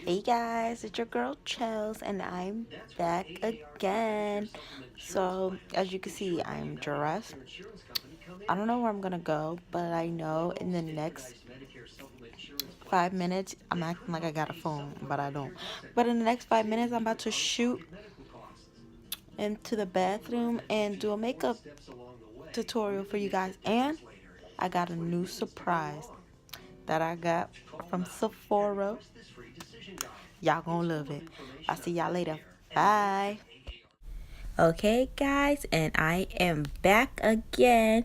Hey guys, it's your girl Chels, and I'm back again. So, as you can see, I'm dressed. I don't know where I'm gonna go, but I know in the next 5 minutes, I'm acting like I got a phone, but I don't. But in the next 5 minutes, I'm about to shoot into the bathroom and do a makeup tutorial for you guys. And I got a new surprise that I got from Sephora. Y'all gonna love it. I'll see y'all later. Bye. Okay, guys, and I am back again.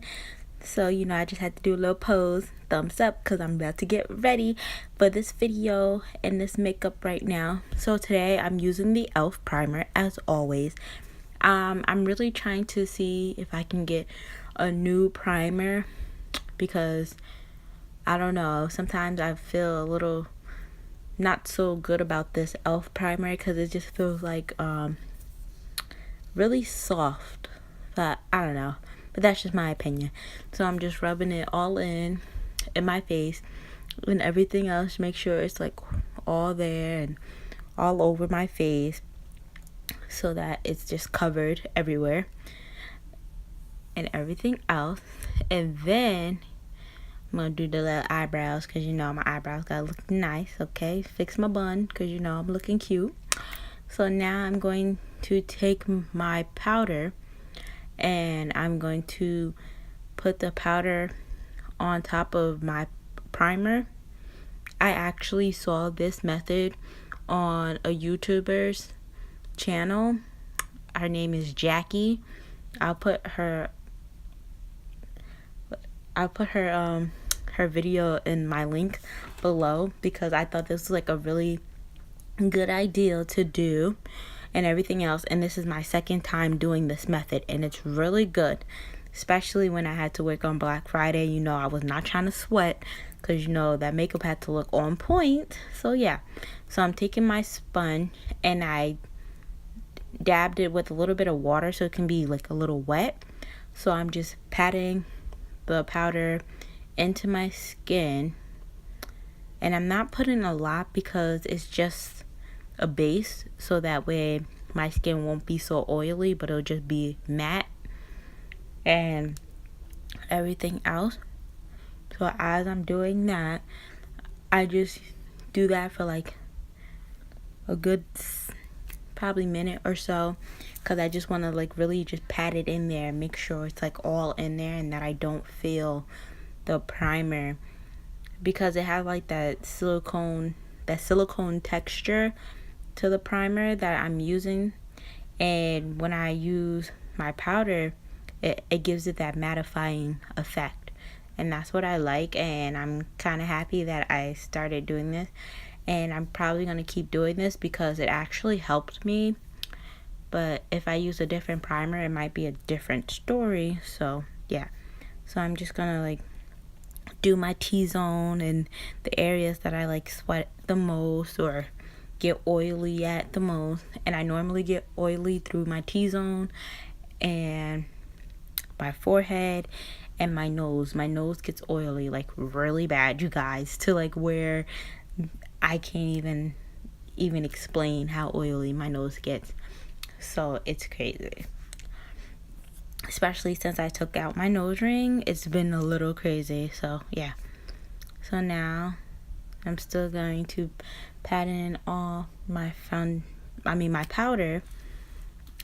So, I just had to do a little pose, thumbs up, because I'm about to get ready for this video and this makeup right now. So, today I'm using the e.l.f. primer as always. I'm really trying to see if I can get a new primer because I don't know. Sometimes I feel a little not so good about this e.l.f. primer because it just feels like really soft, but I don't know, but that's just my opinion. So I'm just rubbing it all in my face and everything else, make sure it's like all there and all over my face so that it's just covered everywhere and everything else. And then I'm gonna do the little eyebrows because my eyebrows gotta look nice. Okay, fix my bun because I'm looking cute. So now I'm going to take my powder and I'm going to put the powder on top of my primer. I actually saw this method on a YouTuber's channel. Her name is Jackie. I'll put her her video in my link below because I thought this was like a really good idea to do and everything else. And this is my second time doing this method and it's really good, especially when I had to work on Black Friday. I was not trying to sweat because that makeup had to look on point. So yeah, so I'm taking my sponge and I dabbed it with a little bit of water so it can be like a little wet. So I'm just patting the powder into my skin, and I'm not putting a lot because it's just a base, so that way my skin won't be so oily, but it'll just be matte and everything else. So as I'm doing that, I just do that for like a good probably minute or so because I just want to like really just pat it in there, make sure it's like all in there and that I don't feel the primer because it has like that silicone texture to the primer that I'm using. And when I use my powder, it gives it that mattifying effect, and that's what I like. And I'm kind of happy that I started doing this, and I'm probably going to keep doing this because it actually helped me. But if I use a different primer, it might be a different story. So yeah, so I'm just gonna like do my T-zone and the areas that I like sweat the most or get oily at the most. And I normally get oily through my T-zone and my forehead and my nose. My nose gets oily like really bad, you guys, to like where I can't even explain how oily my nose gets. So it's crazy. Especially since I took out my nose ring, it's been a little crazy. So yeah. So now I'm still going to pat in all my my powder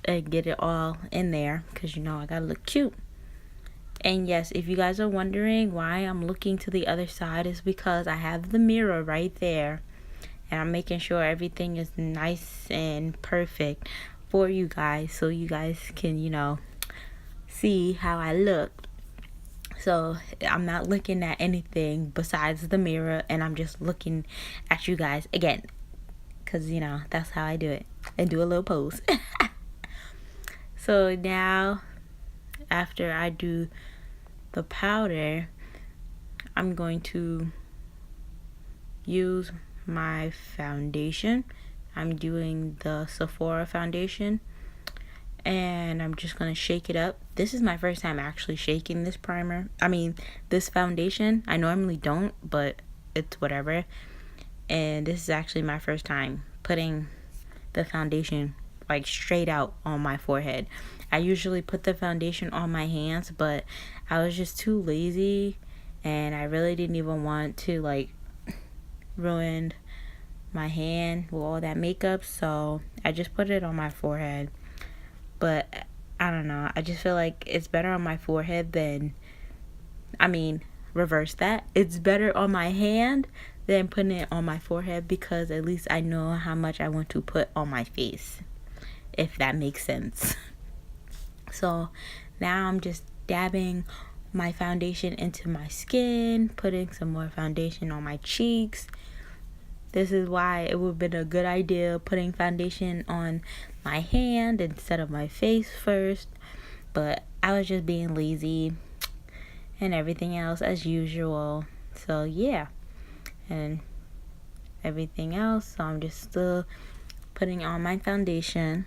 and get it all in there because I gotta look cute. And yes, if you guys are wondering why I'm looking to the other side, is because I have the mirror right there and I'm making sure everything is nice and perfect for you guys so you guys can see how I look. So I'm not looking at anything besides the mirror, and I'm just looking at you guys again because that's how I do it, and do a little pose. So now after I do the powder, I'm going to use my foundation. I'm doing the Sephora foundation and I'm just gonna shake it up. This is my first time actually shaking this this foundation. I normally don't, but it's whatever. And and this is actually my first time putting the foundation like straight out on my forehead. I usually put the foundation on my hands, but I was just too lazy, and I really didn't even want to like ruin my hand with all that makeup, so I just put it on my forehead. But I don't know, I just feel like it's better on my forehead than, reverse that. It's better on my hand than putting it on my forehead, because at least I know how much I want to put on my face, if that makes sense. So now I'm just dabbing my foundation into my skin, putting some more foundation on my cheeks. This is why it would have been a good idea putting foundation on my hand instead of my face first. But I was just being lazy and everything else as usual. So yeah, and everything else. So I'm just still putting on my foundation,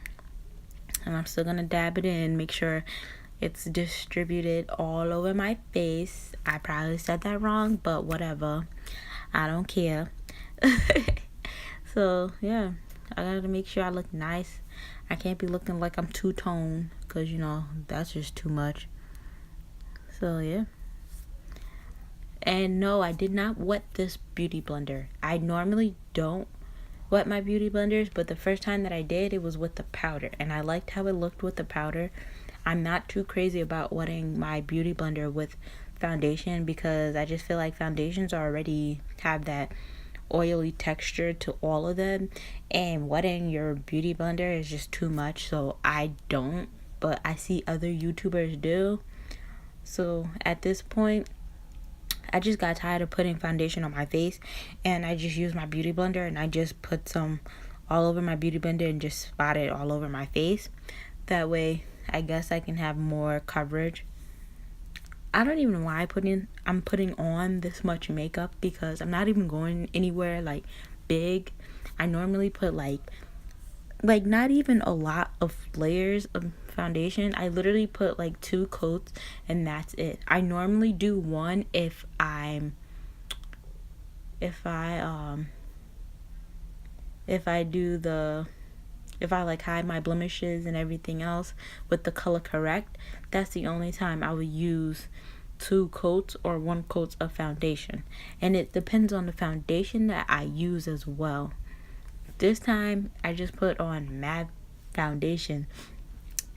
and I'm still gonna dab it in, make sure it's distributed all over my face. I probably said that wrong, but whatever, I don't care. So yeah, I gotta make sure I look nice. I can't be looking like I'm two-tone, because that's just too much. So yeah. And no, I did not wet this beauty blender. I normally don't wet my beauty blenders, but the first time that I did, it was with the powder, and I liked how it looked with the powder. I'm not too crazy about wetting my beauty blender with foundation, because I just feel like foundations already have that oily texture to all of them, and wetting your beauty blender is just too much. So I don't, but I see other YouTubers do. So at this point, I just got tired of putting foundation on my face, and I just used my beauty blender, and I just put some all over my beauty blender and just spot it all over my face. That way I guess I can have more coverage. I don't even know why I'm putting on this much makeup, because I'm not even going anywhere like big. I normally put like not even a lot of layers of foundation. I literally put like 2 coats, and that's it. I normally do one if I like hide my blemishes and everything else with the color correct. That's the only time I would use 2 coats or 1 coat of foundation, and it depends on the foundation that I use as well. This time I just put on matte foundation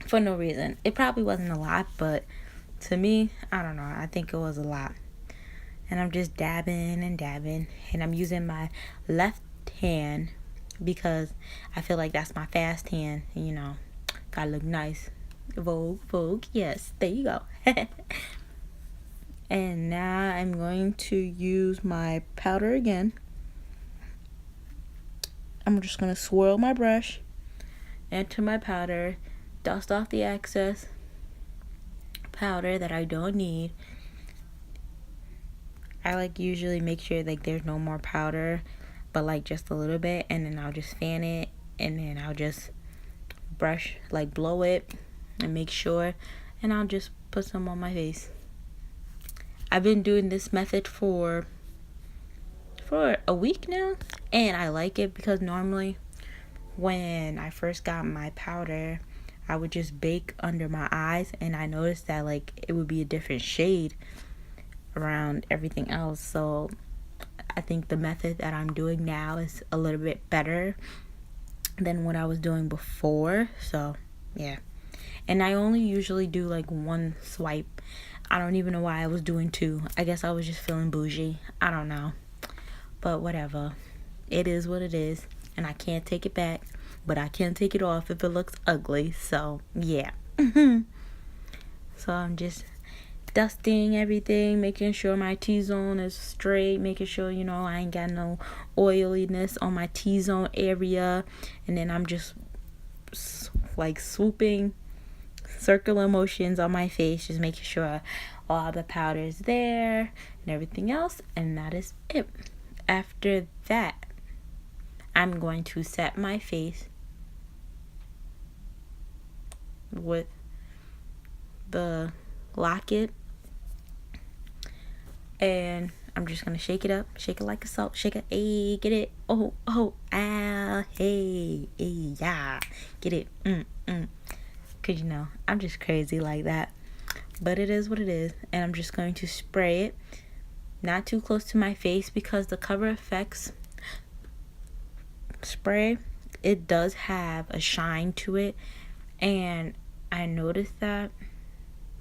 for no reason. It probably wasn't a lot, but to me, I don't know, I think it was a lot. And I'm just dabbing and dabbing, and I'm using my left hand because I feel like that's my fast hand. Gotta look nice. Vogue, yes, there you go. And now I'm going to use my powder again. I'm just going to swirl my brush into my powder, dust off the excess powder that I don't need. I usually make sure there's no more powder, but just a little bit, and then I'll just fan it, and then I'll just brush, blow it and make sure, and I'll just put some on my face. I've been doing this method for a week now, and I like it, because normally when I first got my powder, I would just bake under my eyes, and I noticed that it would be a different shade around everything else. So I think the method that I'm doing now is a little bit better than what I was doing before. So yeah, and I only usually do 1 swipe. I don't even know why I was doing 2. I guess I was just feeling bougie. I don't know, but whatever. It is what it is, and I can't take it back, but I can take it off if it looks ugly. So yeah. So I'm just dusting everything, making sure my T-zone is straight, making sure I ain't got no oiliness on my T-zone area, and then I'm just swooping circular motions on my face, just making sure all the powder is there and everything else, and that is it. After that, I'm going to set my face with the locket, and I'm just gonna shake it up, shake it like a salt, shake it, get it oh, oh, ah, hey, yeah, get it, cause you know, I'm just crazy like that, but it is what it is, and I'm just going to spray it, not too close to my face, because the Cover FX spray, it does have a shine to it, and I noticed that,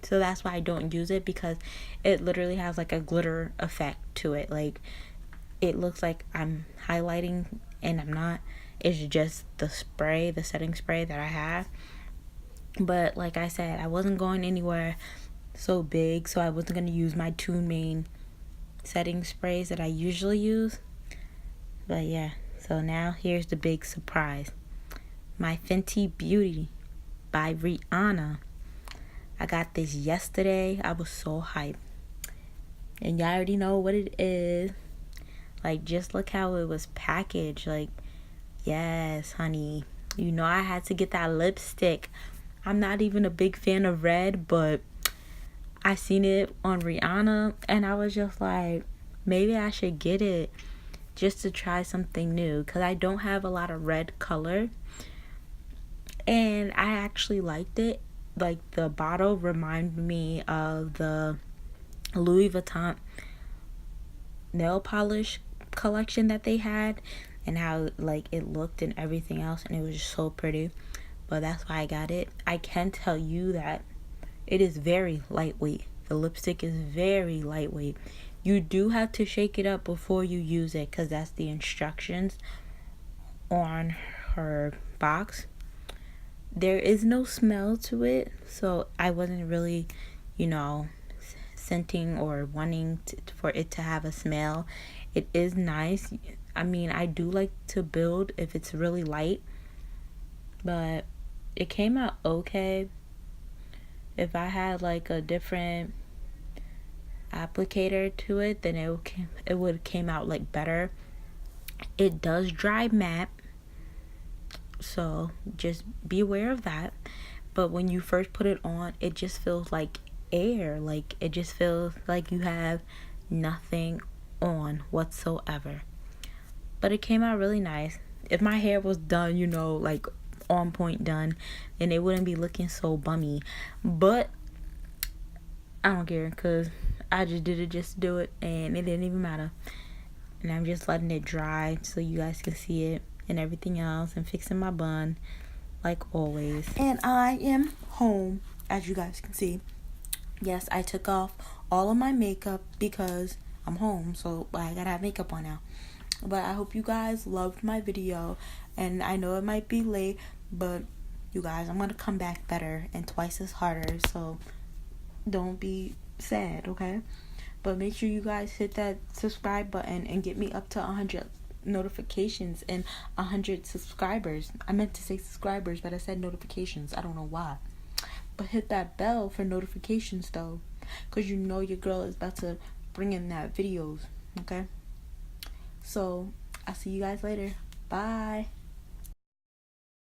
so that's why I don't use it, because it literally has like a glitter effect to it. Like, it looks like I'm highlighting and I'm not. It's just the spray, the setting spray that I have. But like I said, I wasn't going anywhere so big, so I wasn't going to use my two main setting sprays that I usually use. But yeah, so now here's the big surprise. My Fenty Beauty by Rihanna. I got this yesterday. I was so hyped. And y'all already know what it is. Like, just look how it was packaged. Like, yes, honey. You know I had to get that lipstick. I'm not even a big fan of red, but I seen it on Rihanna, and I was just like, maybe I should get it just to try something new, because I don't have a lot of red color. And I actually liked it. Like, the bottle reminded me of the Louis Vuitton nail polish collection that they had, and how like it looked and everything else, and it was just so pretty. But that's why I got it. I can tell you that it is very lightweight. The lipstick is very lightweight. You do have to shake it up before you use it, because that's the instructions on her box. There is no smell to it, so I wasn't really, scenting or wanting for it to have a smell. It is nice. I mean, I do like to build if it's really light, but it came out okay. If I had like a different applicator to it, then it would came out like better. It does dry matte, so just be aware of that. But when you first put it on, it just feels like air. Like, it just feels like you have nothing on whatsoever. But it came out really nice. If my hair was done, like on point done, then it wouldn't be looking so bummy. But I don't care, because I just did it just to do it, and it didn't even matter. And I'm just letting it dry so you guys can see it and everything else, and fixing my bun like always. And I am home, as you guys can see. Yes, I took off all of my makeup because I'm home, so I gotta have makeup on now. But I hope you guys loved my video, and I know it might be late, but you guys, I'm gonna come back better and twice as harder, so don't be sad, okay? But make sure you guys hit that subscribe button and get me up to 100 notifications and 100 subscribers. I meant to say subscribers, but I said notifications. I don't know why. But hit that bell for notifications, though, because you know your girl is about to bring in that videos, okay? So I'll see you guys later. Bye.